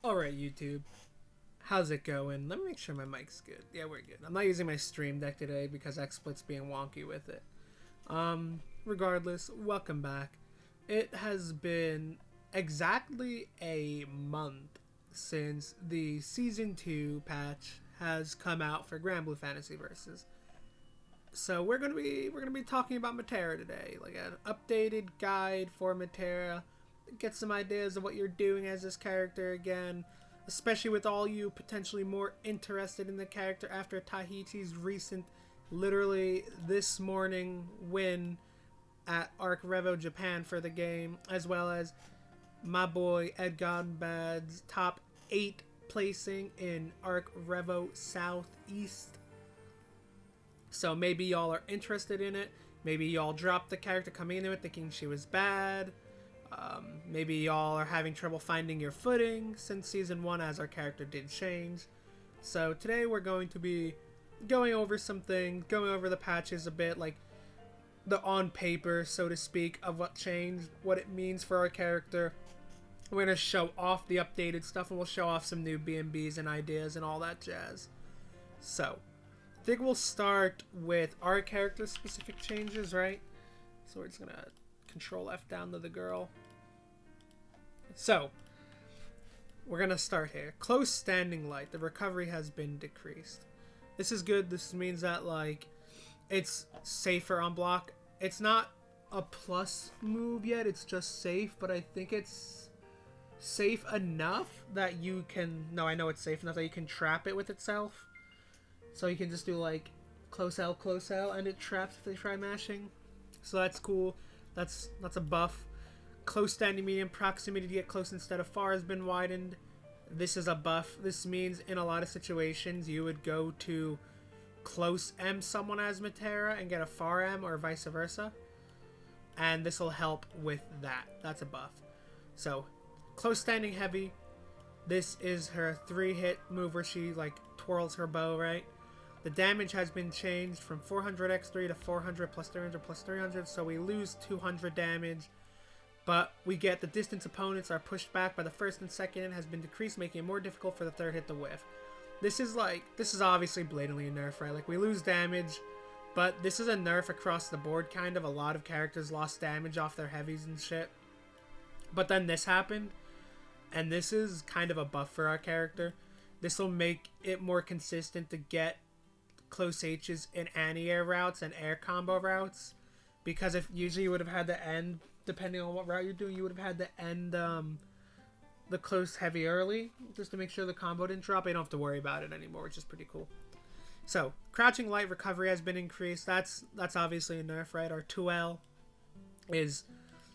Alright, YouTube. How's it going? Let me make sure my mic's good. Yeah, we're good. I'm not using my stream deck today because XSplit's being wonky with it. Regardless, welcome back. It has been exactly a month since the Season 2 patch has come out for Granblue Fantasy Versus. So we're gonna be talking about Metera today, like an updated guide for Metera. Get some ideas of what you're doing as this character again, especially with all you potentially more interested in the character after Tahiti's recent, literally this morning win at Arc Revo Japan for the game, as well as my boy EdGoneBad's top 8 placing in Arc Revo Southeast. So maybe y'all are interested in it. Maybe y'all dropped the character coming into it thinking she was bad. Maybe y'all are having trouble finding your footing since Season 1 as our character did change. So today we're going to be going over some things, going over the patches a bit, like the on paper, so to speak, of what changed, what it means for our character. We're going to show off the updated stuff, and we'll show off some new BnBs and ideas and all that jazz. So, I think we'll start with our character specific changes, right? So we're just going to Control F down to the girl. So, we're going to start here. Close standing light. The recovery has been decreased. This is good. This means that, like, it's safer on block. It's not a plus move yet. It's just safe, but I think it's safe enough that you can... No, I know it's safe enough that you can trap it with itself. So you can just do, like, close L, and it traps if they try mashing. So that's cool. That's a buff. Close standing medium, proximity to get close instead of far has been widened. This is a buff. This means in a lot of situations you would go to close M someone as Metera and get a far M, or vice versa. And this will help with that. That's a buff. So, close standing heavy. This is her 3-hit move where she, like, twirls her bow, right? The damage has been changed from 400 x3 to 400 plus 300 plus 300, so we lose 200 damage. But we get the distance opponents are pushed back by the first and second and has been decreased, making it more difficult for the third hit to whiff. This is obviously blatantly a nerf, right? Like, we lose damage, but this is a nerf across the board, kind of. A lot of characters lost damage off their heavies and shit. But then this happened, and this is kind of a buff for our character. This will make it more consistent to get close H's in anti-air routes and air combo routes, because if usually you would have had to end, depending on what route you're doing, you would have had to end the close heavy early just to make sure the combo didn't drop. You don't have to worry about it anymore, which is pretty cool. So, crouching light recovery has been increased. That's obviously a nerf, right? Our 2L is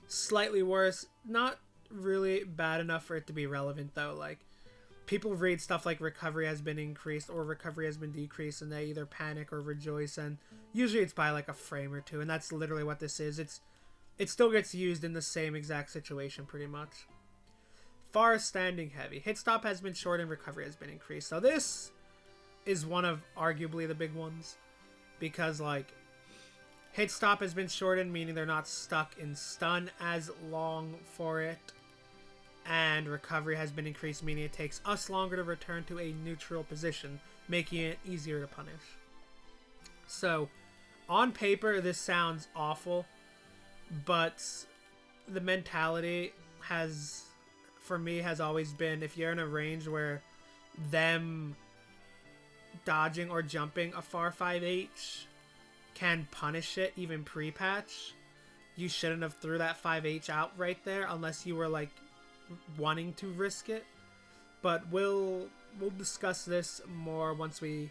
slightly worse. Not really bad enough for it to be relevant, though. Like, people read stuff like recovery has been increased or recovery has been decreased, and they either panic or rejoice, and usually it's by like a frame or two, and that's literally what this is. It still gets used in the same exact situation, pretty much. Far standing heavy. Hit stop has been shortened, recovery has been increased. So this is one of arguably the big ones, because like hit stop has been shortened, meaning they're not stuck in stun as long for it. And recovery has been increased, meaning it takes us longer to return to a neutral position, making it easier to punish. So, on paper, this sounds awful, but the mentality has, for me, has always been, if you're in a range where them dodging or jumping a far 5H can punish it, even pre-patch, you shouldn't have threw that 5H out right there, unless you were, like, wanting to risk it. But we'll discuss this more once we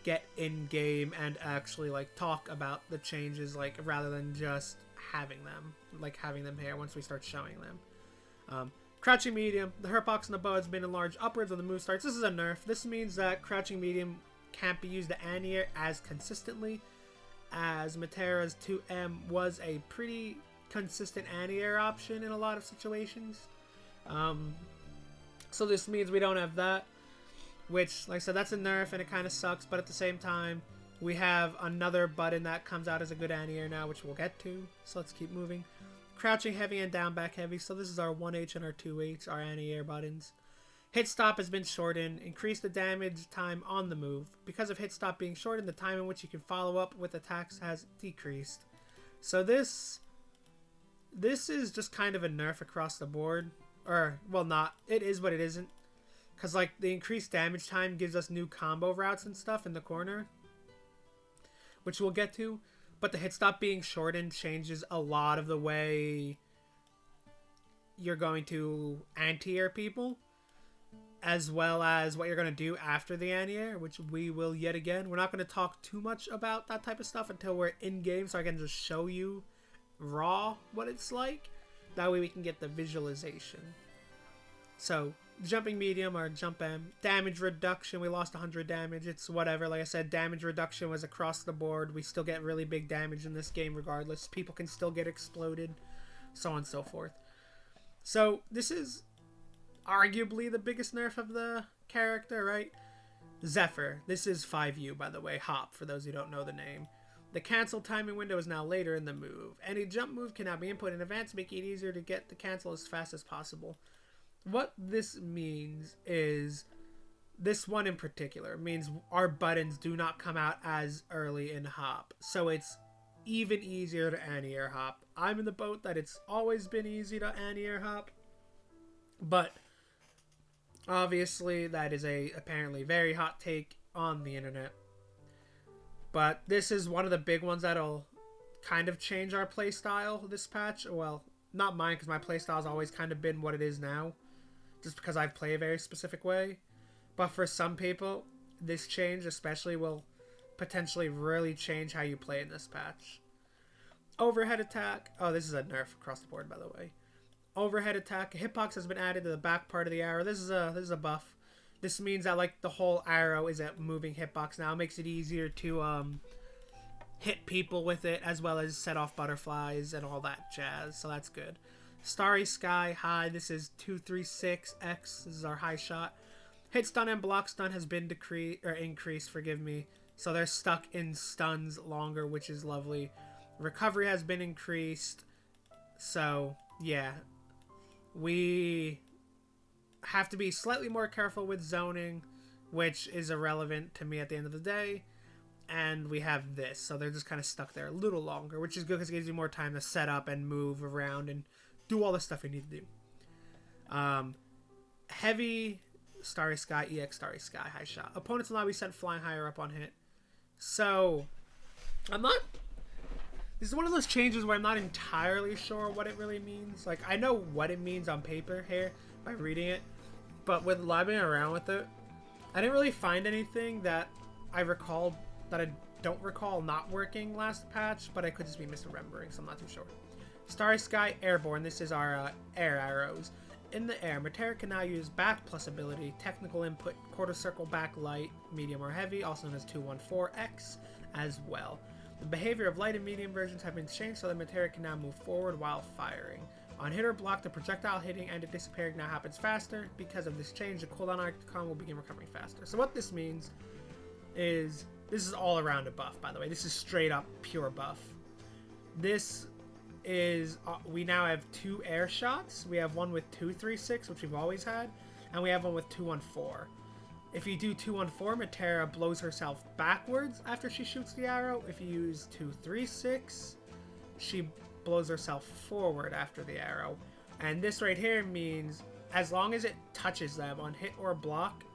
get in game and actually like talk about the changes, like rather than just having them here once we start showing them. Crouching medium, the hurt box on the bow has been enlarged upwards when the move starts. This is a nerf. This means that crouching medium can't be used to anti-air as consistently, as Metera's 2M was a pretty consistent anti-air option in a lot of situations. So this means we don't have that, which, like I said, that's a nerf and it kind of sucks, but at the same time, we have another button that comes out as a good anti-air now, which we'll get to, so let's keep moving. Crouching heavy and down back heavy, so this is our 1H and our 2H, our anti-air buttons. Hit stop has been shortened. Increase the damage time on the move. Because of hit stop being shortened, the time in which you can follow up with attacks has decreased. So this is just kind of a nerf across the board. Or, well, not. It is, but it isn't. Because, like, the increased damage time gives us new combo routes and stuff in the corner, which we'll get to. But the hit stop being shortened changes a lot of the way you're going to anti-air people, as well as what you're going to do after the anti-air, which we will yet again. We're not going to talk too much about that type of stuff until we're in-game, so I can just show you raw what it's like. That way we can get the visualization. So, jumping medium or jump M. Damage reduction, we lost 100 damage. It's whatever. Like I said, damage reduction was across the board. We still get really big damage in this game regardless. People can still get exploded, so on and so forth. So, this is arguably the biggest nerf of the character, right? Zephyr. This is 5U, by the way. Hop, for those who don't know the name. The cancel timing window is now later in the move. Any jump move can now be input in advance, making it easier to get the cancel as fast as possible. What this means is, this one in particular means our buttons do not come out as early in hop. So it's even easier to anti-air hop. I'm in the boat that it's always been easy to anti-air hop. But obviously, that is a apparently very hot take on the internet. But this is one of the big ones that'll kind of change our playstyle this patch. Well, not mine, because my playstyle has always kind of been what it is now, just because I play a very specific way. But for some people, this change especially will potentially really change how you play in this patch. Overhead attack. Oh, this is a nerf across the board, by the way. Overhead attack. A hitbox has been added to the back part of the arrow. This is a buff. This means that, like, the whole arrow is a moving hitbox now. It makes it easier to hit people with it, as well as set off butterflies and all that jazz. So that's good. Starry Sky high. This is 236X. This is our high shot. Hit stun and block stun has been increased. Forgive me. So they're stuck in stuns longer, which is lovely. Recovery has been increased. So yeah. We have to be slightly more careful with zoning, which is irrelevant to me at the end of the day. And we have this, so they're just kind of stuck there a little longer, which is good because it gives you more time to set up and move around and do all the stuff you need to do. Heavy Starry Sky, EX Starry Sky, high shot. Opponents will now be sent flying higher up on hit. So, this is one of those changes where I'm not entirely sure what it really means. Like, I know what it means on paper here by reading it, but with lobbing around with it, I didn't really find anything that I don't recall not working last patch, but I could just be misremembering, so I'm not too sure. Starry Sky Airborne. This is our air arrows. In the air, Metera can now use back plus ability, technical input, quarter circle back light, medium or heavy, also known as 214X, as well. The behavior of light and medium versions have been changed so that Metera can now move forward while firing. On hit or block, the projectile hitting and it disappearing now happens faster. Because of this change, the cooldown icon will begin recovering faster. So what this means is, this is all around a buff, by the way. This is straight up pure buff. This is, we now have 2 air shots. We have one with 236, which we've always had, and we have one with 214. If you do 214, Metera blows herself backwards after she shoots the arrow. If you use 236, she blows herself forward after the arrow. And this right here means as long as it touches them on hit or block,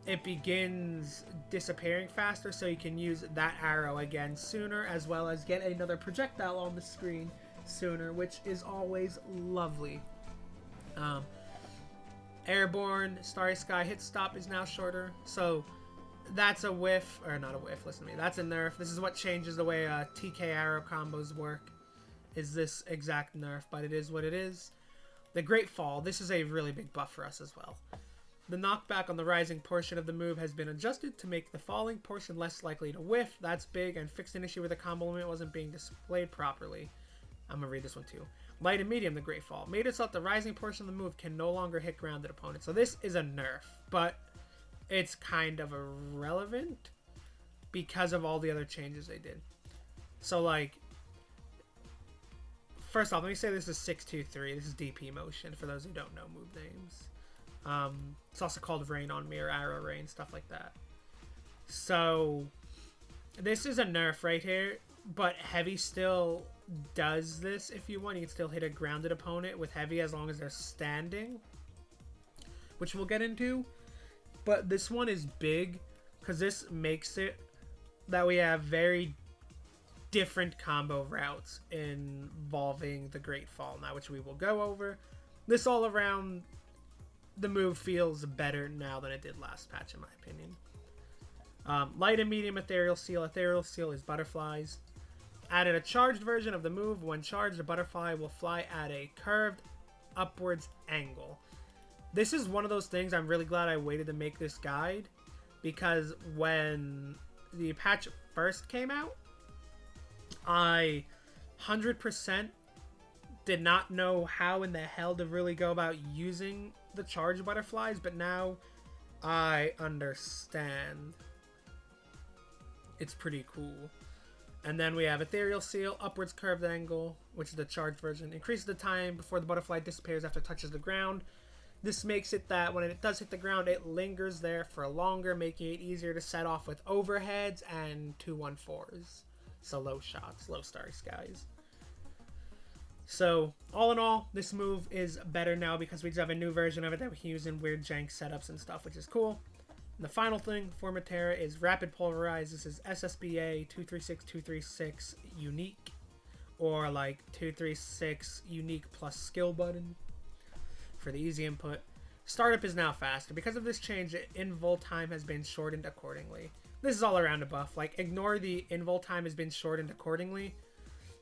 it begins disappearing faster, so you can use that arrow again sooner, as well as get another projectile on the screen sooner, which is always lovely. Airborne Starry Sky hit stop is now shorter, so that's a whiff, or not a whiff, listen to me, that's a nerf. This is what changes the way TK arrow combos work, is this exact nerf, but it is what it is. The Great Fall, this is a really big buff for us as well. The knockback on the rising portion of the move has been adjusted to make the falling portion less likely to whiff. That's big, and fixed an issue where the combo limit wasn't being displayed properly. I'm going to read this one too. Light and medium, the Great Fall. Made it so that the rising portion of the move can no longer hit grounded opponents. So this is a nerf, but it's kind of irrelevant because of all the other changes they did. So, like, first off, let me say this is 623. This is DP motion, for those who don't know move names. It's also called Rain on Me or Arrow Rain, stuff like that. So this is a nerf right here, but Heavy still does this if you want. You can still hit a grounded opponent with Heavy as long as they're standing, which we'll get into. But this one is big because this makes it that we have very different combo routes involving the Great Fall now, which we will go over. This all around, the move feels better now than it did last patch, in my opinion. Light and medium Ethereal Seal. Ethereal Seal is butterflies. Added a charged version of the move. When charged, the butterfly will fly at a curved upwards angle. This is one of those things I'm really glad I waited to make this guide, because when the patch first came out, I 100% did not know how in the hell to really go about using the charged butterflies, but now I understand. It's pretty cool. And then we have Ethereal Seal, upwards curved angle, which is the charged version. Increases the time before the butterfly disappears after it touches the ground. This makes it that when it does hit the ground, it lingers there for longer, making it easier to set off with overheads and 2-1-4s. So low shots, low Starry Skies. So, all in all, this move is better now because we just have a new version of it that we can use in weird jank setups and stuff, which is cool. And the final thing for Metera is Rapid Polarize. This is SSBA 236-236 unique, or like 236 unique plus skill button for the easy input. Startup is now faster. Because of this change, the invul time has been shortened accordingly. This is all around a buff. Like, ignore the invul time has been shortened accordingly,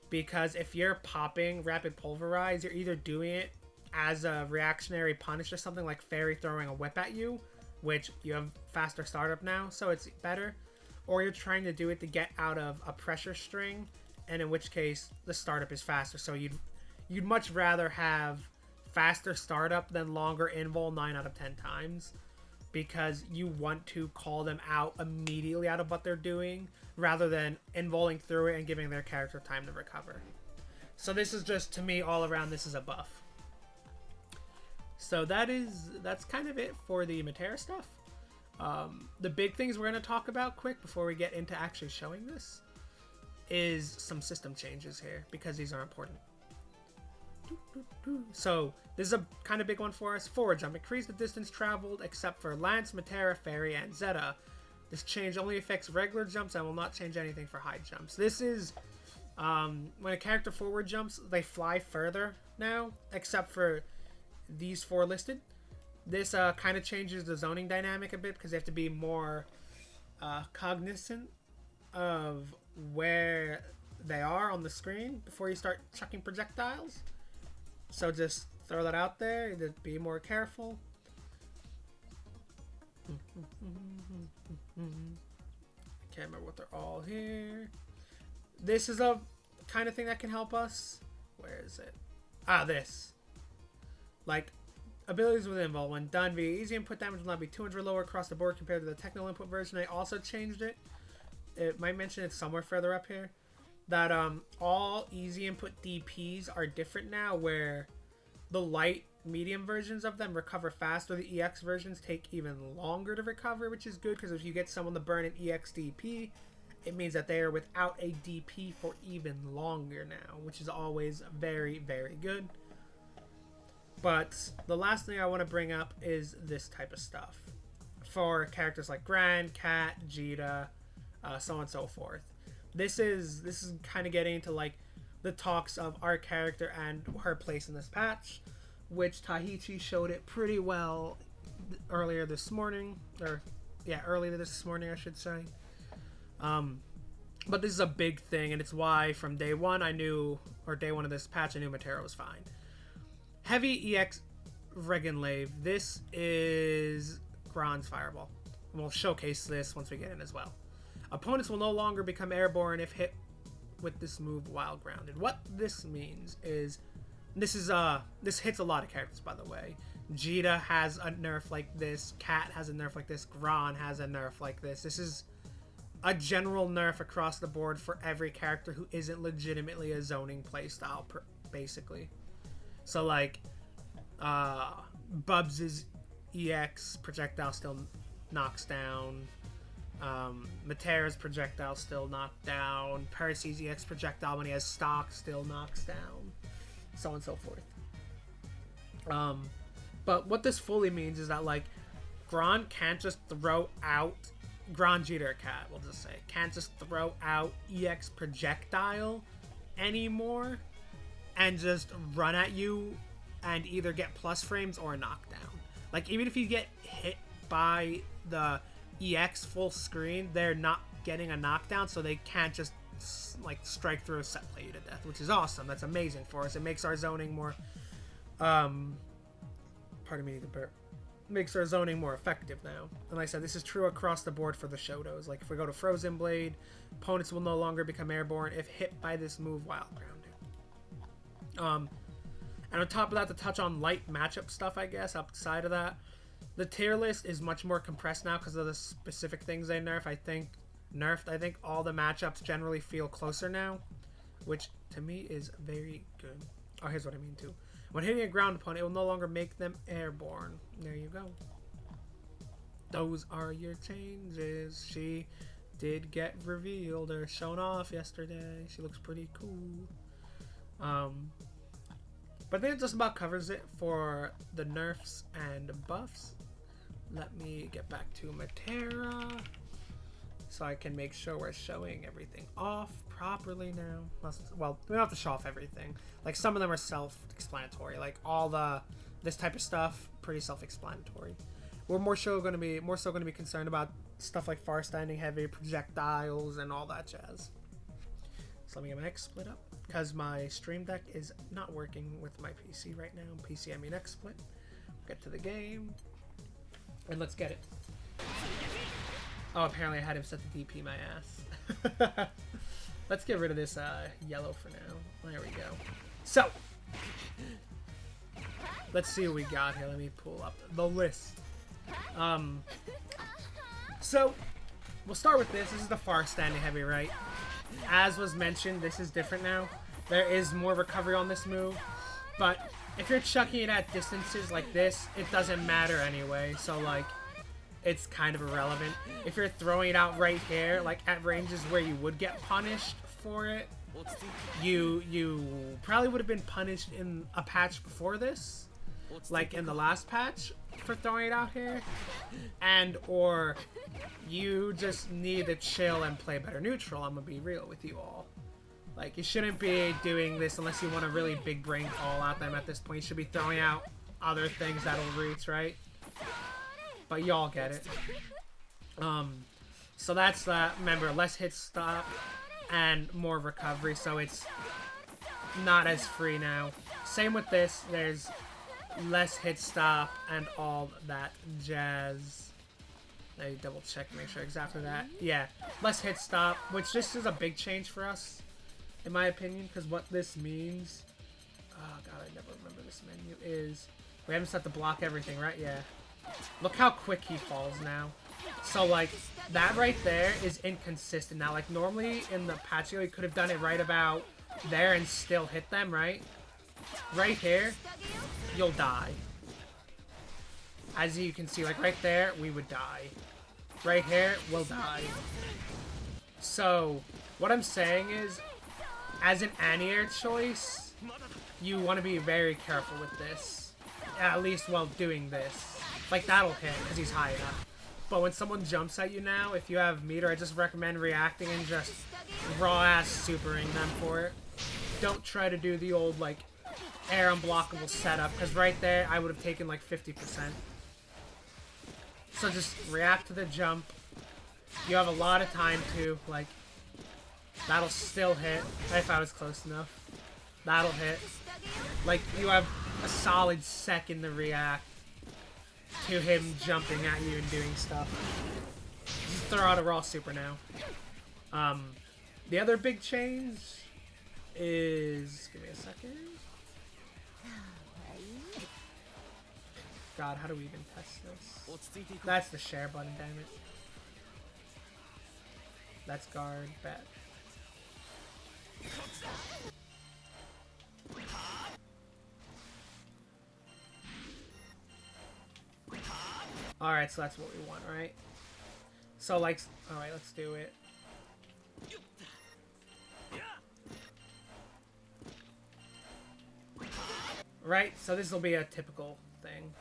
because if you're popping Rapid Pulverize, you're either doing it as a reactionary punish or something like Fairy throwing a whip at you, which you have faster startup now, so it's better, or you're trying to do it to get out of a pressure string, and in which case the startup is faster. So you'd much rather have faster startup than longer invul 9 out of 10 times, because you want to call them out immediately out of what they're doing rather than invulling through it and giving their character time to recover. So this is just, to me, all around, this is a buff. So that's kind of it for the Metera stuff. The big things we're going to talk about quick before we get into actually showing this is some system changes here, because these are important. So this is a kind of big one for us. Forward jump. Increase the distance traveled except for Lance, Metera, Fairy, and Zeta. This change only affects regular jumps and will not change anything for high jumps. This is when a character forward jumps, they fly further now, except for these 4 listed. This kind of changes the zoning dynamic a bit, because they have to be more cognizant of where they are on the screen before you start chucking projectiles. So just throw that out there, to be more careful. Can't remember what they're all here. This is a kind of thing that can help us. Where is it? This. Like, abilities with invul. When done via easy input, damage will now be 200 lower across the board compared to the technical input version. I also changed it. It might mention it somewhere further up here. That all easy input DPs are different now, where the light medium versions of them recover faster. The EX versions take even longer to recover, which is good, because if you get someone to burn an EX DP, it means that they are without a DP for even longer now, which is always very, very good. But the last thing I want to bring up is this type of stuff for characters like Gran, Cat, Jita, so on and so forth. This is kind of getting into like the talks of our character and her place in this patch, which Tahichi showed it pretty well earlier this morning, earlier this morning I should say. But this is a big thing, and it's why from day one day one of this patch, I knew Metera was fine. Heavy EX Regenlave. This is Gran's Fireball. We'll showcase this once we get in as well. Opponents will no longer become airborne if hit with this move while grounded. What this means is, this hits a lot of characters, by the way. Jita has a nerf like this. Cat has a nerf like this. Gran has a nerf like this. This is a general nerf across the board for every character who isn't legitimately a zoning playstyle, basically. So like, Bubs' EX projectile still knocks down. Metera's projectile still knocked down. Percy's EX projectile when he has stock still knocks down. So on and so forth. But what this fully means is that, like, Gron can't just throw out... Gron Jeter Cat, we'll just say. Can't just throw out EX projectile anymore and just run at you and either get plus frames or a knockdown. Like, even if you get hit by the EX full screen, they're not getting a knockdown, so they can't just, like, strike through a set play you to death, which is awesome. That's amazing for us. It makes our zoning more... pardon me, the burp. Makes our zoning more effective now. And like I said, this is true across the board for the Shotos. Like, if we go to Frozen Blade, opponents will no longer become airborne if hit by this move while grounded. And on top of that, to touch on light matchup stuff, I guess, outside of that, the tier list is much more compressed now because of the specific things they nerfed. I think all the matchups generally feel closer now, which to me is very good. Oh, here's what I mean too. When hitting a ground opponent, it will no longer make them airborne. There you go. Those are your changes. She did get revealed or shown off yesterday. She looks pretty cool. But I think it just about covers it for the nerfs and buffs. Let me get back to Metera so I can make sure we're showing everything off properly now. Well, we don't have to show off everything. Like, some of them are self-explanatory. Like, this type of stuff, pretty self-explanatory. We're more so going to be concerned about stuff like far standing heavy projectiles and all that jazz. So let me get my XSplit up because my Stream Deck is not working with my PC right now. PC, I mean XSplit. Get to the game and let's get it. Oh, apparently I had him set the DP my ass. Let's get rid of this yellow for now. There we go. So, let's see what we got here. Let me pull up the list. So, we'll start with this. This is the far standing heavy, right? As was mentioned, this is different now. There is more recovery on this move. But if you're chucking it at distances like this, it doesn't matter anyway. So, like, it's kind of irrelevant. If you're throwing it out right here, like at ranges where you would get punished for it, you probably would have been punished in a patch before this, like in the last patch, for throwing it out here, and or you just need to chill and play better neutral. I'm gonna be real with you all. Like, you shouldn't be doing this unless you want a really big brain call at them at this point. You should be throwing out other things that'll reach, right? But y'all get it. So that's that. Remember, less hit stop and more recovery, so it's not as free now. Same with this. There's less hit stop and all that jazz. Let me double check, make sure exactly that. Yeah, less hit stop, which this is a big change for us, in my opinion, because what this means... Oh god, I never remember this menu. Is we haven't set to block everything, right? Yeah. Look how quick he falls now. So, like, that right there is inconsistent now. Like, normally in the patch, you could have done it right about there and still hit them, right? Right here, you'll die. As you can see, like, right there, we would die. Right here, we'll die. So, what I'm saying is, as an anti-air choice, you want to be very careful with this. At least while doing this. Like, that'll hit, because he's high enough. But when someone jumps at you now, if you have meter, I just recommend reacting and just raw-ass supering them for it. Don't try to do the old, like, air unblockable setup, because right there, I would have taken, like, 50%. So just react to the jump. You have a lot of time, too. Like, that'll still hit, if I was close enough. That'll hit. Like, you have a solid second to react to him jumping at you and doing stuff. Just throw out a raw super now. The other big change is... Give me a second. God, how do we even test this? That's the share button, damn it. That's guard, bet. Alright, so that's what we want, right? So, like, alright, let's do it. Right, so this will be a typical thing.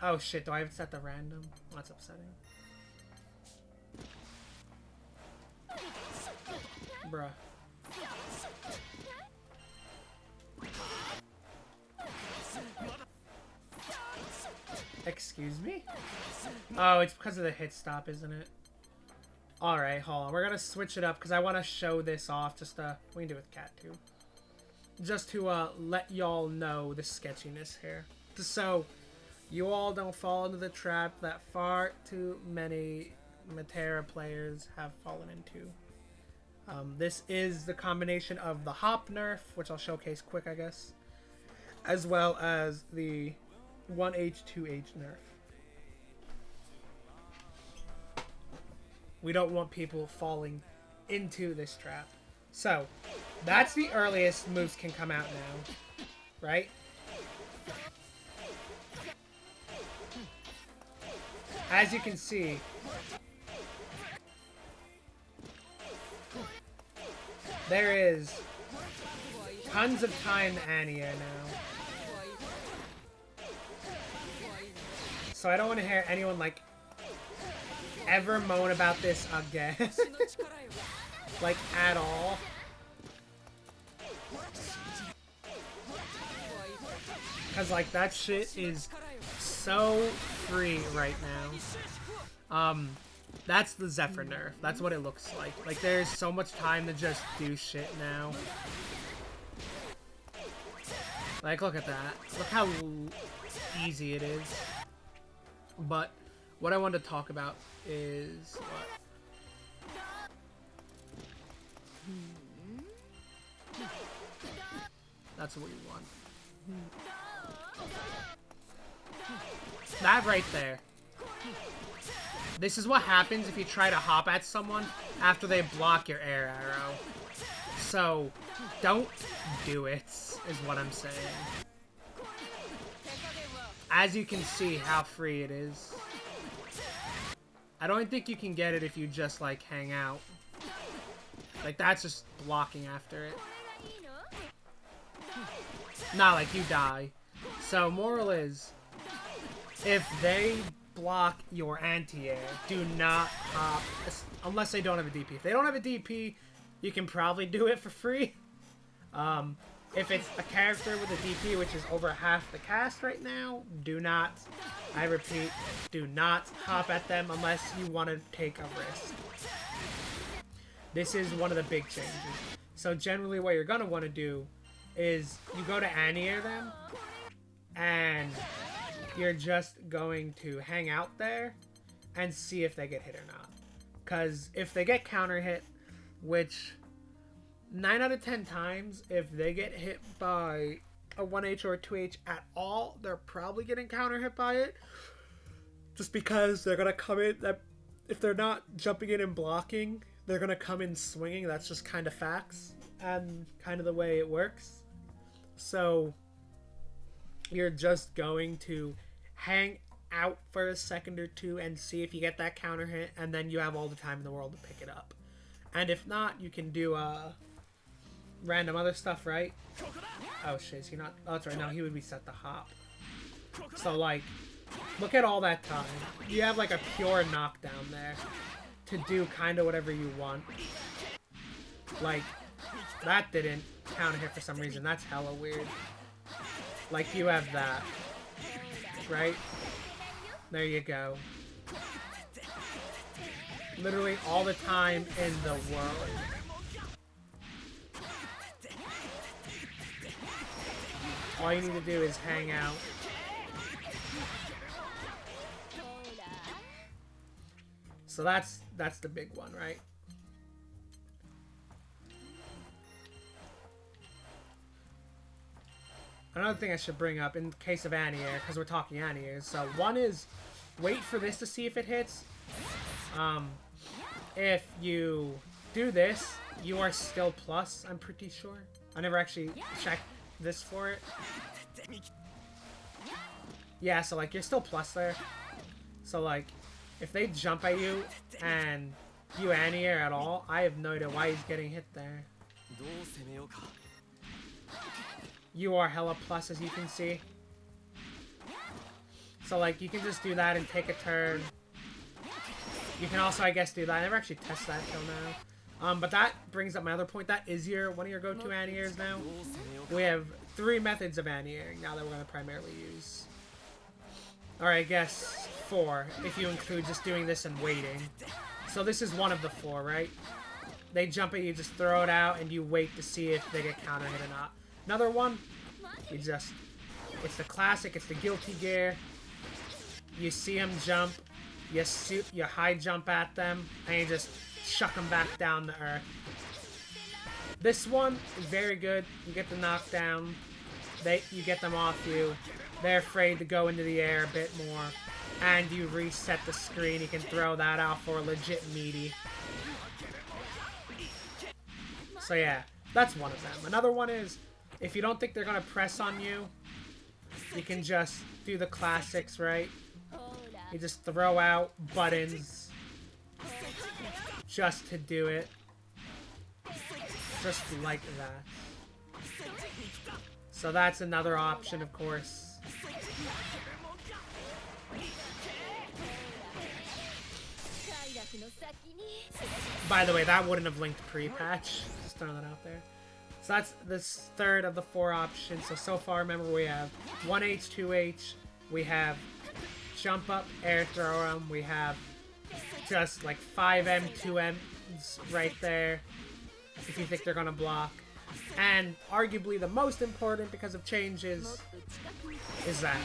Oh shit, do I have it set to random? That's upsetting. Bruh. Excuse me? Oh, it's because of the hit stop, isn't it? Alright, hold on. We're gonna switch it up because I want to show this off. Just, we can do it with cat too. Just to, let y'all know the sketchiness here. So, you all don't fall into the trap that far too many Metera players have fallen into. This is the combination of the hop nerf, which I'll showcase quick, I guess, as well as the 1H, 2H nerf. We don't want people falling into this trap. So, that's the earliest moves can come out now, right? As you can see, there is tons of time to anti-air now. So I don't want to hear anyone, like, ever moan about this again. Like, at all. Because, like, that shit is so free right now. That's the Zephyr nerf. That's what it looks like. Like, there's so much time to just do shit now. Like, look at that. Look how easy it is. But what I wanted to talk about is what? That's what we want. That right there. This is what happens if you try to hop at someone after they block your air arrow. So, don't do it, is what I'm saying. As you can see how free it is. I don't think you can get it if you just, like, hang out. Like, that's just blocking after it. Not like you die. So, moral is, if they block your anti-air, do not hop, unless they don't have a DP. If they don't have a DP, you can probably do it for free. If it's a character with a DP, which is over half the cast right now, do not, I repeat, do not hop at them unless you want to take a risk. This is one of the big changes. So generally what you're going to want to do is you go to anti-air them, and you're just going to hang out there and see if they get hit or not. Because if they get counter hit, which 9 out of 10 times, if they get hit by a 1H or a 2H at all, they're probably getting counter hit by it. Just because they're going to come in, if they're not jumping in and blocking, they're going to come in swinging. That's just kind of facts and kind of the way it works. So you're just going to hang out for a second or two and see if you get that counter hit, and then you have all the time in the world to pick it up. And if not, you can do random other stuff, right? Oh shit, is he not? Oh, that's right, now he would be set to hop. So, like, look at all that time. You have, like, a pure knockdown there to do kind of whatever you want. Like, that didn't counter hit for some reason. That's hella weird. Like, you have that. Right? There you go. Literally all the time in the world. All you need to do is hang out. So that's the big one, right? Another thing I should bring up in case of anti-air, because we're talking anti-airs. So one is wait for this to see if it hits. If you do this, you are still plus, I'm pretty sure. I never actually checked this for it. Yeah, so like you're still plus there. So like if they jump at you and you anti-air at all, I have no idea why he's getting hit there. You are hella plus, as you can see. So like you can just do that and take a turn. You can also, I guess, do that. I never actually tested that till now. But that brings up my other point. That is one of your go-to anti-airs now. We have 3 methods of anti-airing now that we're going to primarily use. Alright, I guess 4, if you include just doing this and waiting. So this is one of the 4, right? They jump at you, just throw it out, and you wait to see if they get counter hit or not. Another one, you just... It's the classic, it's the guilty gear. You see them jump, you high jump at them, and you just chuck them back down to earth. This one is very good. You get the knockdown. You get them off you. They're afraid to go into the air a bit more. And you reset the screen. You can throw that out for a legit meaty. So yeah, that's one of them. Another one is, if you don't think they're going to press on you, you can just do the classics, right? You just throw out buttons just to do it. Just like that. So that's another option, of course. By the way, that wouldn't have linked pre-patch. Just throwing that out there. So that's the third of the 4 options. So far, remember, we have 1H, 2H. We have jump up, air throw them. We have just like 5M, 2Ms right there. If you think they're going to block. And arguably the most important because of changes is that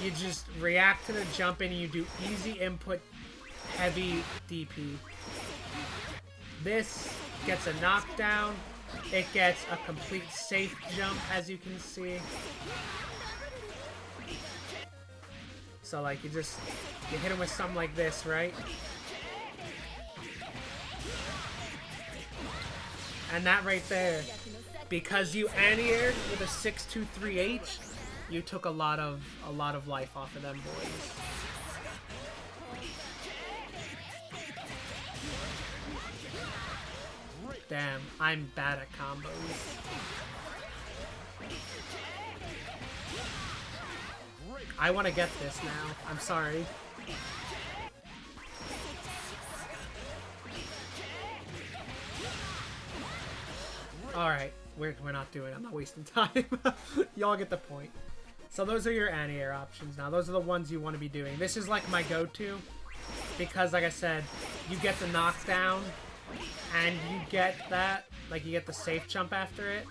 you just react to the jump and you do easy input, heavy DP. This gets a knockdown. It gets a complete safe jump, as you can see. So like you hit him with something like this, right? And that right there, because you anti-aired with a 623H, you took a lot of life off of them boys. Damn, I'm bad at combos. I want to get this now. I'm sorry. Alright, we're not doing it. I'm not wasting time. Y'all get the point. So those are your anti-air options now. Those are the ones you want to be doing. This is like my go-to. Because, like I said, you get the knockdown. And you get that. Like, you get the safe jump after it.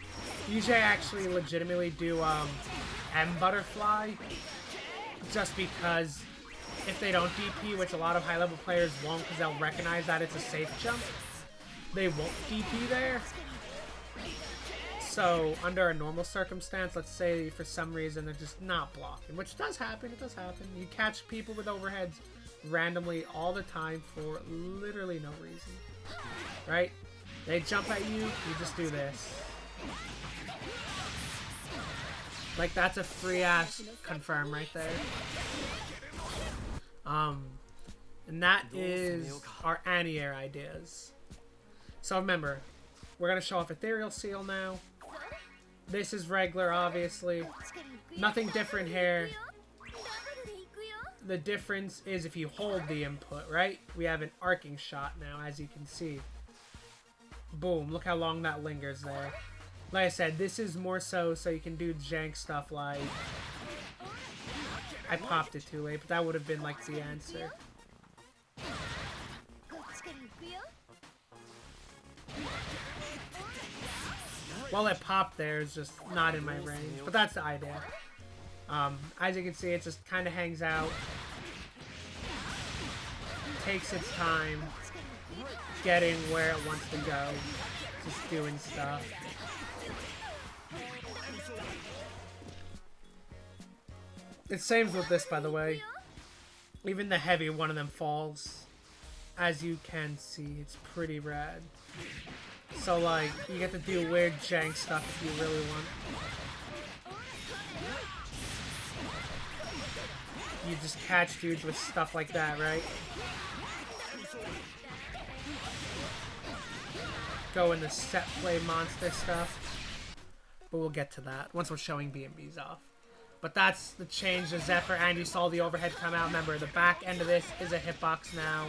Usually I actually legitimately do M Butterfly. Just because if they don't DP, which a lot of high-level players won't because they'll recognize that it's a safe jump, they won't DP there. So, under a normal circumstance, let's say for some reason they're just not blocking, which does happen, it does happen. You catch people with overheads randomly all the time for literally no reason. Right? They jump at you, you just do this. Like, that's a free-ass confirm right there. And that is our anti-air ideas. So remember, we're going to show off Ethereal Seal now. This is regular, obviously. Nothing different here. The difference is if you hold the input, right? We have an arcing shot now, as you can see. Boom, look how long that lingers there. Like I said, this is more so you can do jank stuff like... I popped it too late, but that would have been like the answer. While it popped there, it's just not in my range, but that's the idea. As you can see, it just kind of hangs out. Takes its time getting where it wants to go. Just doing stuff. It same with this, by the way. Even the heavy, one of them falls. As you can see, it's pretty rad. So, like, you get to do weird jank stuff if you really want. you just catch dudes with stuff like that, right? Go into set play monster stuff. But we'll get to that once we're showing BnBs off. But that's the change to Zephyr, and you saw the overhead come out. Remember, the back end of this is a hitbox now.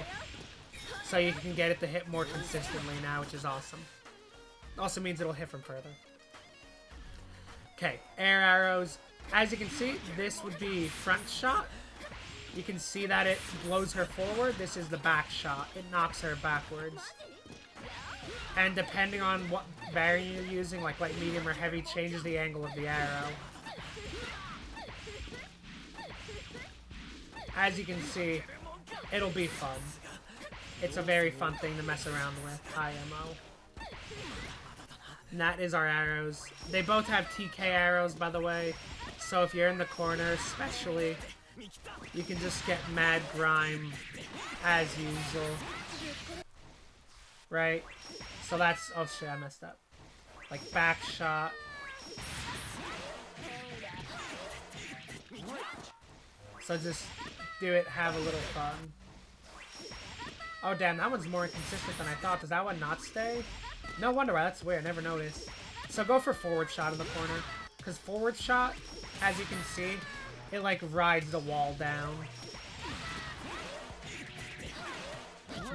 So you can get it to hit more consistently now, which is awesome. Also means it'll hit from further. Okay, air arrows. As you can see, this would be front shot. You can see that it blows her forward. This is the back shot. It knocks her backwards. And depending on what variant you're using, like light, medium, or heavy, changes the angle of the arrow. As you can see, it'll be fun. It's a very fun thing to mess around with. IMO. And that is our arrows. They both have TK arrows, by the way. So if you're in the corner, especially, you can just get mad grime as usual. Right? So that's... Oh shit, I messed up. Like back shot. So just do it, have a little fun. Oh damn, that one's more inconsistent than I thought. Does that one not stay? No wonder why, that's weird, I never noticed. So go for forward shot in the corner. Because forward shot, as you can see, it like rides the wall down.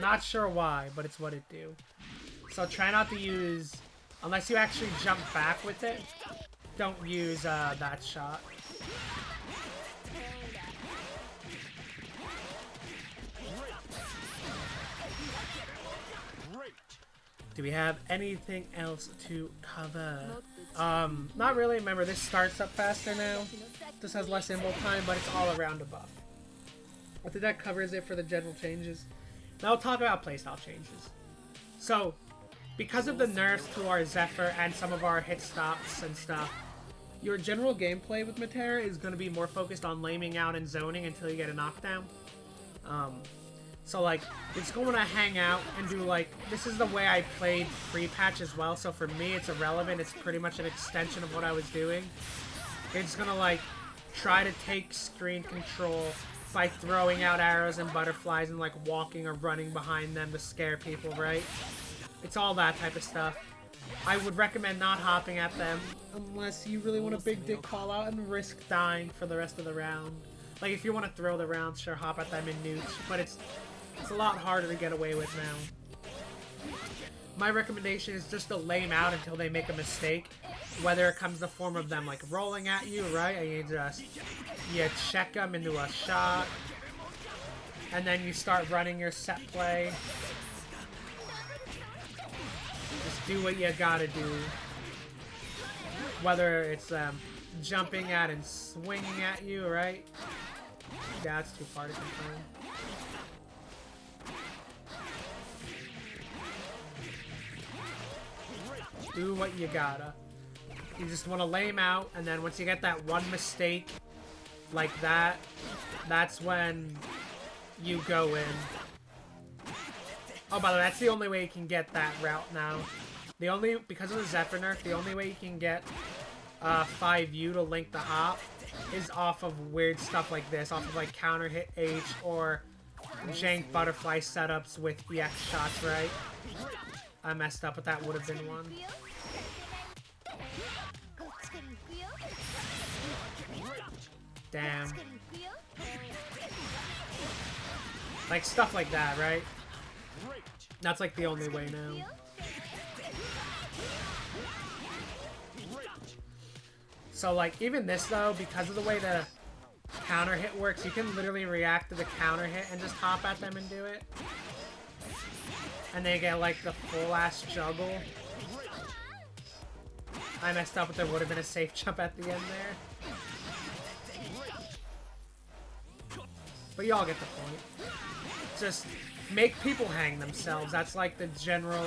Not sure why, but it's what it do. So try not to use, unless you actually jump back with it, don't use that shot. Do we have anything else to cover? Not really. Remember, this starts up faster now. This has less invo time, but it's all around a buff. I think that covers it for the general changes. Now we'll talk about playstyle changes. So, because of the nerfs to our Zephyr and some of our hit stops and stuff, your general gameplay with Metera is going to be more focused on laming out and zoning until you get a knockdown. So like, it's going to hang out and do like, this is the way I played free patch as well, so for me it's irrelevant, it's pretty much an extension of what I was doing. It's going to like, try to take screen control by throwing out arrows and butterflies and like walking or running behind them to scare people, right? It's all that type of stuff. I would recommend not hopping at them unless you really want a big dick call out and risk dying for the rest of the round. Like if you want to throw the round, sure, hop at them in nukes, but it's a lot harder to get away with now. My recommendation is just to lame out until they make a mistake, whether it comes in the form of them like rolling at you, right? And you check them into a shot, and then you start running your set play. Just do what you gotta do. Whether it's jumping at and swinging at you, right? Yeah, that's too far to confirm. Do what you gotta. You just want to lame out, and then once you get that one mistake like that, that's when you go in. Oh, by the way, that's the only way you can get that route now. Because of the Zephyr nerf, the only way you can get 5U to link the hop is off of weird stuff like this, off of like counter hit H or jank butterfly setups with EX shots, right? I messed up, but that would have been one. Damn. Like stuff like that, right? That's like the only way now. So like even this though, because of the way the counter hit works, you can literally react to the counter hit and just hop at them and do it. And they get like the full ass juggle. I messed up, but there would have been a safe jump at the end there. But y'all get the point. Just make people hang themselves. That's like the general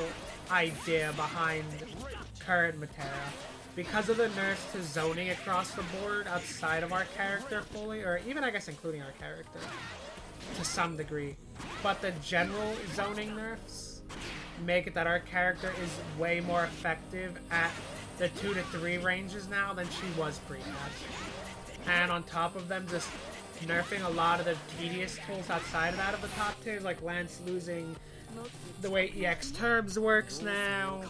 idea behind current Metera. Because of the nerfs to zoning across the board outside of our character fully, or even I guess including our character to some degree. But the general zoning nerfs make it that our character is way more effective at the 2 to 3 ranges now than she was pre-patch. And on top of them, just nerfing a lot of the tedious tools outside of that of the top tier, like Lance losing the way EX Turbs works now,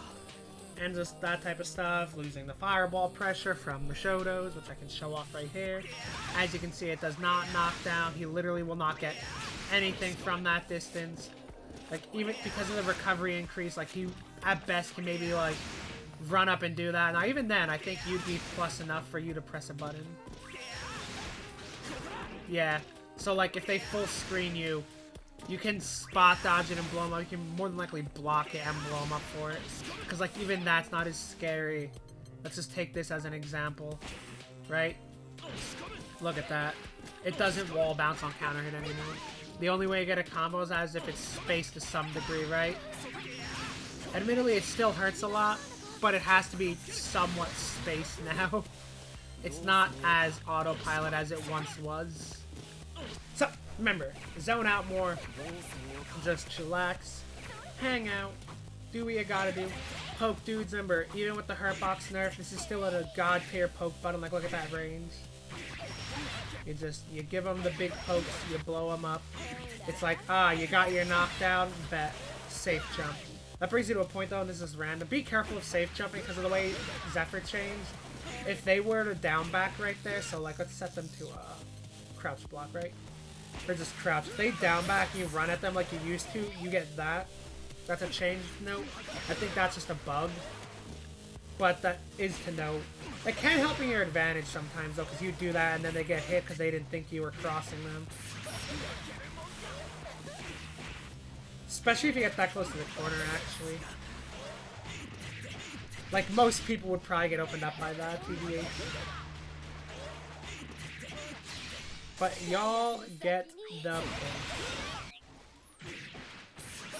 and just that type of stuff, losing the fireball pressure from the shoutouts, which I can show off right here. As you can see, it does not knock down. He literally will not get anything from that distance. Like, even because of the recovery increase, like, he at best can maybe like run up and do that. Now even then, I think you'd be plus enough for you to press a button. Yeah, so like if they full screen you, you can spot dodge it and blow them up. You can more than likely block it and blow them up for it. Because like even that's not as scary. Let's just take this as an example, right? Look at that. It doesn't wall bounce on counter hit anymore. The only way you get a combo is as if it's spaced to some degree, right? Admittedly, it still hurts a lot, but it has to be somewhat spaced now. It's not as autopilot as it once was. So, remember, zone out more, just chillax, hang out, do what you gotta do, poke dudes. Remember, even with the hurtbox nerf, this is still at a god tier poke button. Like, look at that range. You give them the big pokes, you blow them up. It's like, you got your knockdown, bet, safe jump. That brings you to a point though, and this is random. Be careful of safe jumping because of the way Zephyr changed. If they were to down back right there, so like let's set them to crouch block, right? Or just crouch. If they down back and you run at them like you used to, you get that. That's a change note. I think that's just a bug. But that is to note. It can help in your advantage sometimes though, because you do that and then they get hit because they didn't think you were crossing them. Especially if you get that close to the corner, actually. Like, most people would probably get opened up by that, TBH. But y'all get the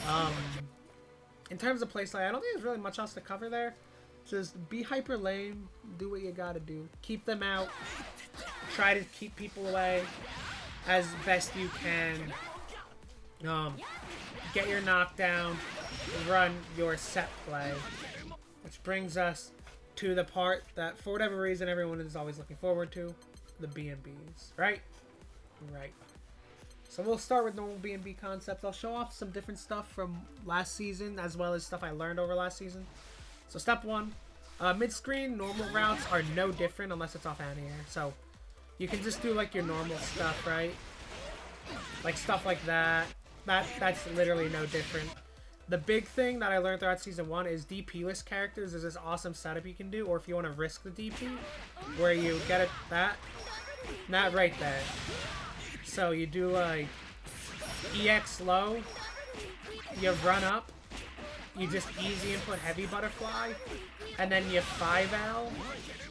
point. In terms of playstyle, I don't think there's really much else to cover there. Just be hyper lame, do what you gotta do. Keep them out. Try to keep people away as best you can. Get your knockdown, run your set play. Which brings us to the part that, for whatever reason, everyone is always looking forward to. The BnBs, right? Right. So we'll start with normal BnB concepts. I'll show off some different stuff from last season, as well as stuff I learned over last season. So step one, mid-screen normal routes are no different unless it's off anti-air. So you can just do like your normal stuff, right? Like stuff like that. That's literally no different. The big thing that I learned throughout Season 1 is DP-less characters. There's this awesome setup you can do, or if you want to risk the DP, where you get it, that right there. So you do like EX low, you run up, you just easy input heavy butterfly, and then you 5L,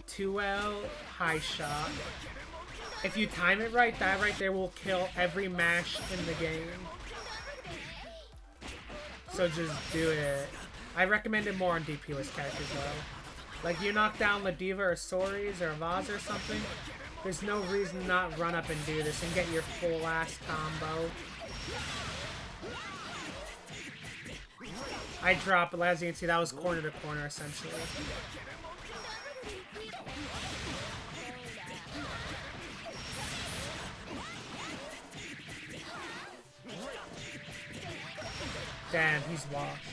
2L, high shot. If you time it right, that right there will kill every mash in the game. So just do it. I recommend it more on DP-less characters though. Like you knock down Ladiva or Soris or Vaz or something, there's no reason to not run up and do this and get your full ass combo. I dropped, but as you can see, that was corner to corner essentially. Damn, he's washed.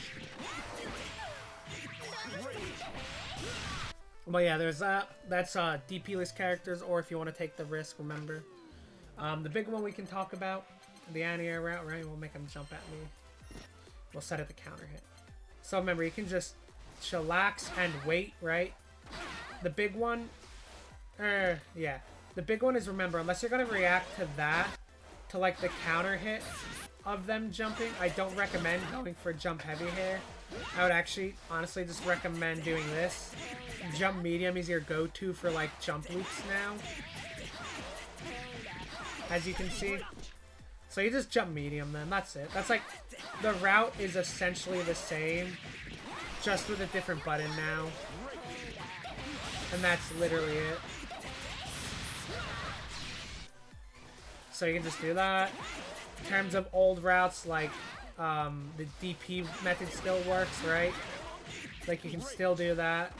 But yeah, there's that. That's DP-less characters, or if you want to take the risk, remember. The big one we can talk about, the anti-air route, right? We'll make him jump at me. We'll set it to counter hit. So remember, you can just chillax and wait, right? The big one, yeah. The big one is, remember, unless you're going to react to that, to like the counter hit of them jumping, I don't recommend going for jump heavy here. I would actually, honestly, just recommend doing this. Jump medium is your go-to for like jump loops now, as you can see. So you just jump medium then, that's it. That's like, the route is essentially the same, just with a different button now. And that's literally it. So you can just do that. In terms of old routes, like the DP method still works, right? Like you can still do that.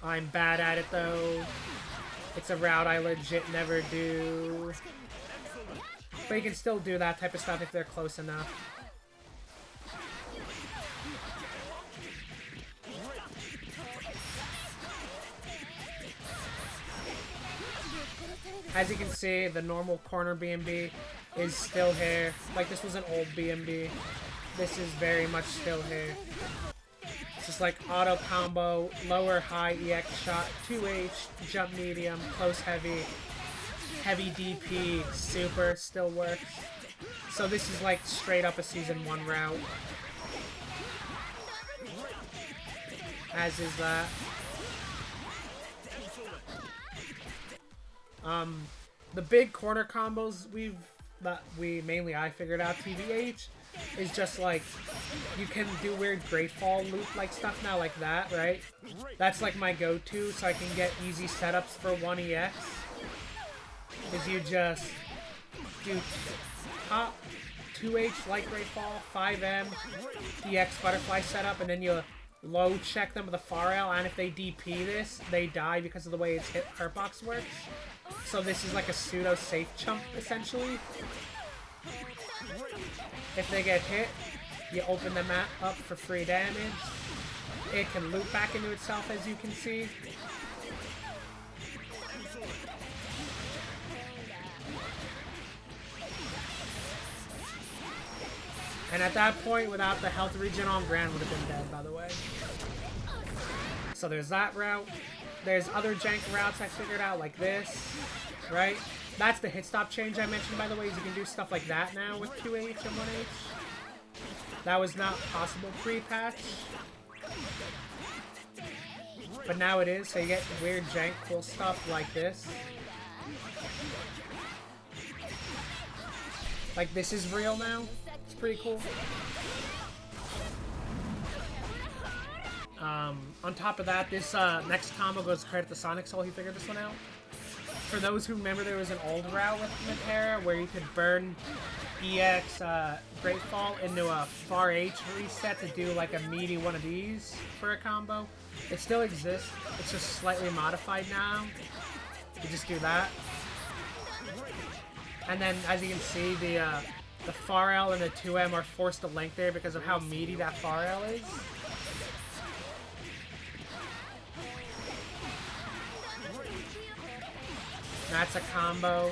I'm bad at it though. It's a route I legit never do. But you can still do that type of stuff if they're close enough. As you can see, the normal corner BnB is still here. Like, this was an old BnB. This is very much still here. It's just like auto combo, lower high EX shot, 2H, jump medium, close heavy, heavy DP, super still works. So this is like straight up a season 1 route. As is that. The big corner combos I figured out TBH is just like you can do weird Great Fall loop like stuff now like that, right? That's like my go-to so I can get easy setups for 1EX. Is you just do top 2H like Great Fall, 5M, EX butterfly setup, and then you low check them with a far L, and if they DP this, they die because of the way its hurtbox works. So this is like a pseudo safe chump, essentially. If they get hit, you open the map up for free damage. It can loop back into itself, as you can see. And at that point, without the health regen on, Gran would have been dead, by the way. So there's that route. There's other jank routes I figured out, like this, right? That's the hit stop change I mentioned, by the way, is you can do stuff like that now with 2H and 1H. That was not possible pre-patch. But now it is, so you get weird jank cool stuff like this. Like, this is real now. It's pretty cool. On top of that, this next combo goes credit to Sonic Soul. He figured this one out. For those who remember, there was an old route with Metera where you could burn EX Great Fall into a far H reset to do like a meaty one of these for a combo. It still exists. It's just slightly modified now. You just do that. And then, as you can see, the far L and the 2M are forced to link there because of how meaty that far L is. That's a combo.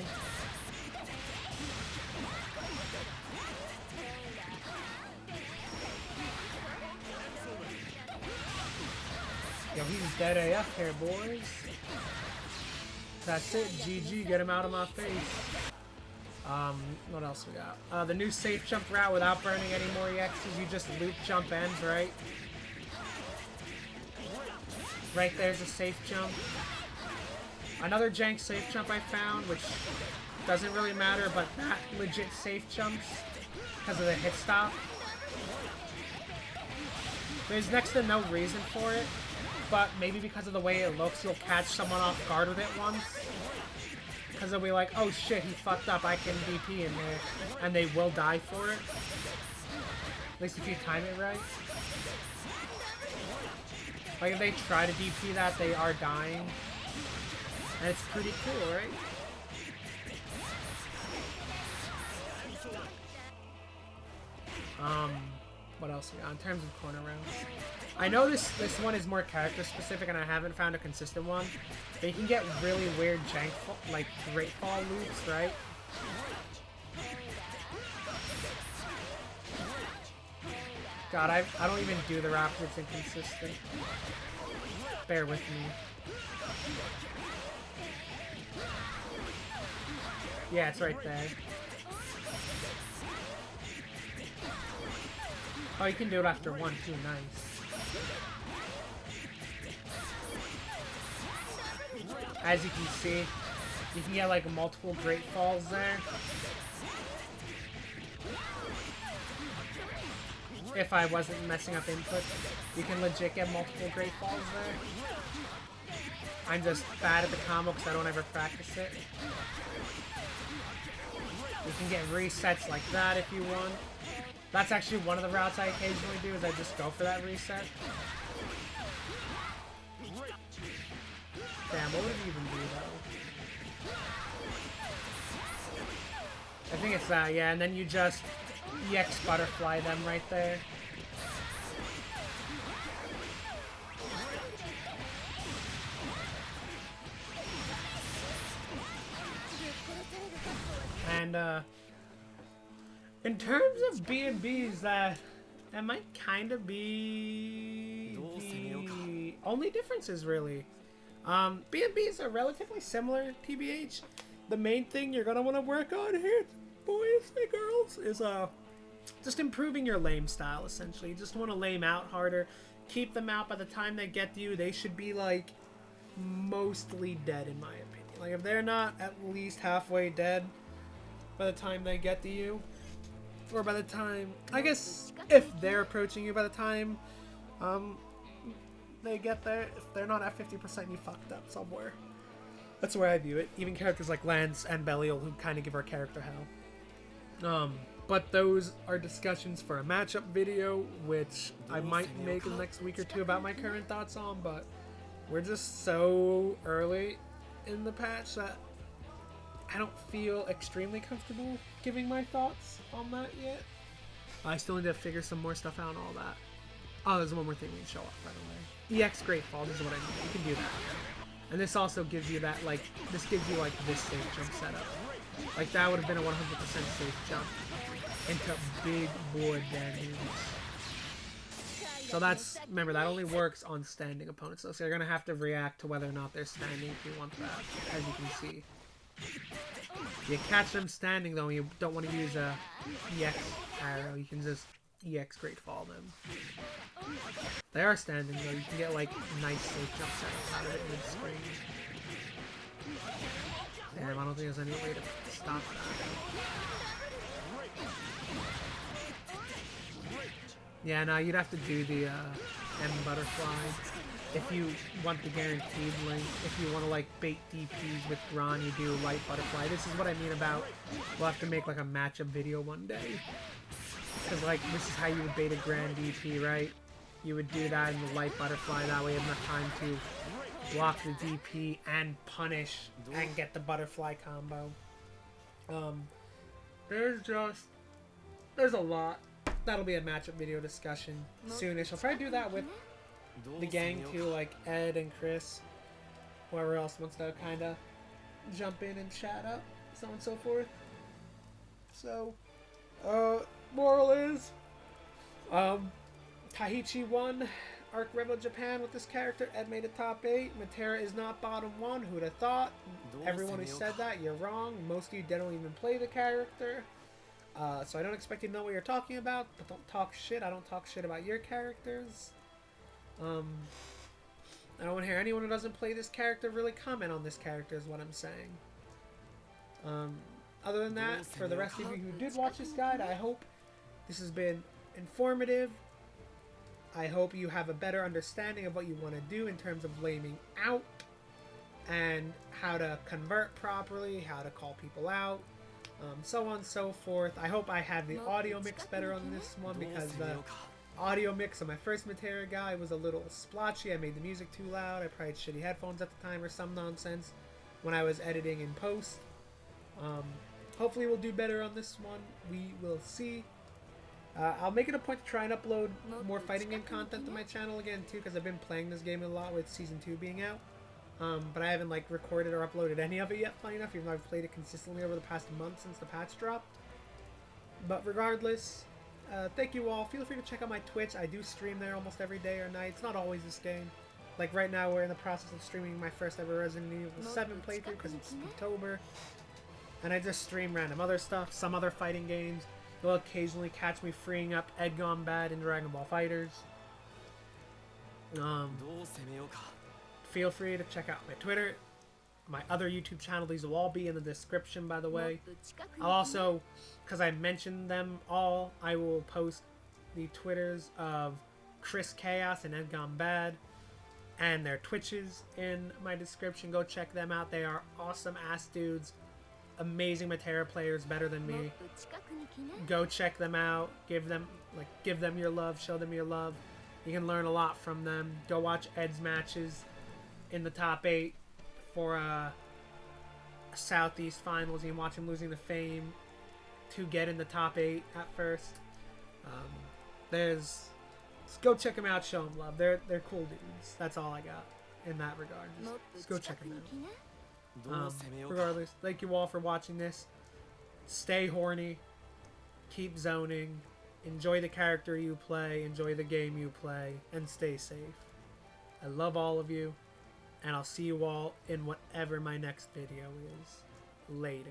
Yo, he's dead AF here, boys. That's it. GG. Get him out of my face. What else we got? The new safe jump route without burning any more EXs. You just loop jump ends, right? Right there's a safe jump. Another jank safe jump I found, which doesn't really matter, but that legit safe jumps because of the hit stop. There's next to no reason for it, but maybe because of the way it looks, you'll catch someone off guard with it once. Because they'll be like, oh shit, he fucked up, I can DP in there. And they will die for it. At least if you time it right. Like if they try to DP that, they are dying. And it's pretty cool, right? What else we got in terms of corner rounds? I know this one is more character specific and I haven't found a consistent one. But you can get really weird jank, like Great Fall loops, right? God, I don't even do the rap because it's inconsistent. Bear with me. Yeah, it's right there. Oh, you can do it after one too, nice. As you can see, you can get like multiple Great Falls there. If I wasn't messing up input, you can legit get multiple Great Falls there. I'm just bad at the combo because I don't ever practice it. You can get resets like that if you want. That's actually one of the routes I occasionally do, is I just go for that reset. Damn, what would it even do though? I think it's that, yeah, and then you just EX butterfly them right there. And in terms of BnBs, that might kind of be the only differences, really. BnBs are relatively similar, TBH. The main thing you're gonna want to work on here, boys and girls, is just improving your lame style. Essentially, you just want to lame out harder, keep them out. By the time they get to you, they should be like mostly dead, in my opinion. Like if they're not at least halfway dead by the time they get to you, or by the time, I guess, if they're approaching you by the time they get there, if they're not at 50%, you fucked up somewhere. That's the way I view it. Even characters like Lance and Belial, who kind of give our character hell. But those are discussions for a matchup video, which I might make in the next week or two about my current thoughts on, but we're just so early in the patch that I don't feel extremely comfortable giving my thoughts on that yet. I still need to figure some more stuff out and all that. Oh, there's one more thing we can show off, by the way. EX Great Fall, this is what I mean. You can do that. And this also gives you that, like, this gives you, like, this safe jump setup. Like, that would have been a 100% safe jump into big board damage. So that's, remember, that only works on standing opponents, though. So you're going to have to react to whether or not they're standing if you want that, as you can see. You catch them standing, though, and you don't want to use a EX arrow. You can just EX Great Fall them. They are standing, though. You can get, like, nice safe jump setup out of it mid-screen. Damn, I don't think there's any way to stop that. Yeah, no, you'd have to do the M butterfly if you want the guaranteed link. If you want to like bait DPs with Gron, you do light butterfly. This is what I mean about we'll have to make like a matchup video one day. Because like this is how you would bait a Grand DP, right? You would do that in the light butterfly. That way you have enough time to block the DP and punish and get the butterfly combo. There's a lot. That'll be a matchup video discussion soonish. I'll try to do that with the gang too, like Ed and Chris, whoever else wants to kind of jump in and chat up, so on and so forth. So, moral is, Tahichi won Arc Rebel Japan with this character. Ed made it top 8. Metera is not bottom 1. Who'd have thought? Everyone who said that, you're wrong. Most of you don't even play the character. So I don't expect you to know what you're talking about, but don't talk shit. I don't talk shit about your characters. I don't want to hear anyone who doesn't play this character really comment on this character is what I'm saying. Other than that, for the rest of you who did watch this guide, I hope this has been informative. I hope you have a better understanding of what you want to do in terms of laming out and how to convert properly, how to call people out. So on and so forth. I hope I have the audio mix better on this one because the audio mix on my first Metera guy was a little splotchy. I made the music too loud. I probably had shitty headphones at the time or some nonsense when I was editing in post. Hopefully we'll do better on this one. We will see. I'll make it a point to try and upload more fighting game content to my channel again too because I've been playing this game a lot with Season 2 being out. But I haven't like recorded or uploaded any of it yet, funny enough, even though I've played it consistently over the past month since the patch dropped. But regardless, thank you all. Feel free to check out my Twitch. I do stream there almost every day or night. It's not always this game. Like right now we're in the process of streaming my first ever Resident Evil 7 playthrough because it's October. And I just stream random other stuff, some other fighting games. You'll occasionally catch me freeing up EdGoneBad in Dragon Ball FighterZ. Feel free to check out my Twitter, my other YouTube channel. These will all be in the description, by the way. I'll also, because I mentioned them all, I will post the Twitters of Chris Chaos and EdGoneBad and their Twitches in my description. Go check them out. They are awesome ass dudes. Amazing Metera players, better than me. Go check them out. Give them your love. Show them your love. You can learn a lot from them. Go watch Ed's matches in the top 8 for Southeast Finals. You can watch him losing to Fame to get in the top 8 at first. Just go check them out, show them love. They're cool dudes. That's all I got in that regard. Just go check them out. Regardless, thank you all for watching this. Stay horny, keep zoning, enjoy the character you play, enjoy the game you play, and stay safe. I love all of you, and I'll see you all in whatever my next video is. Later.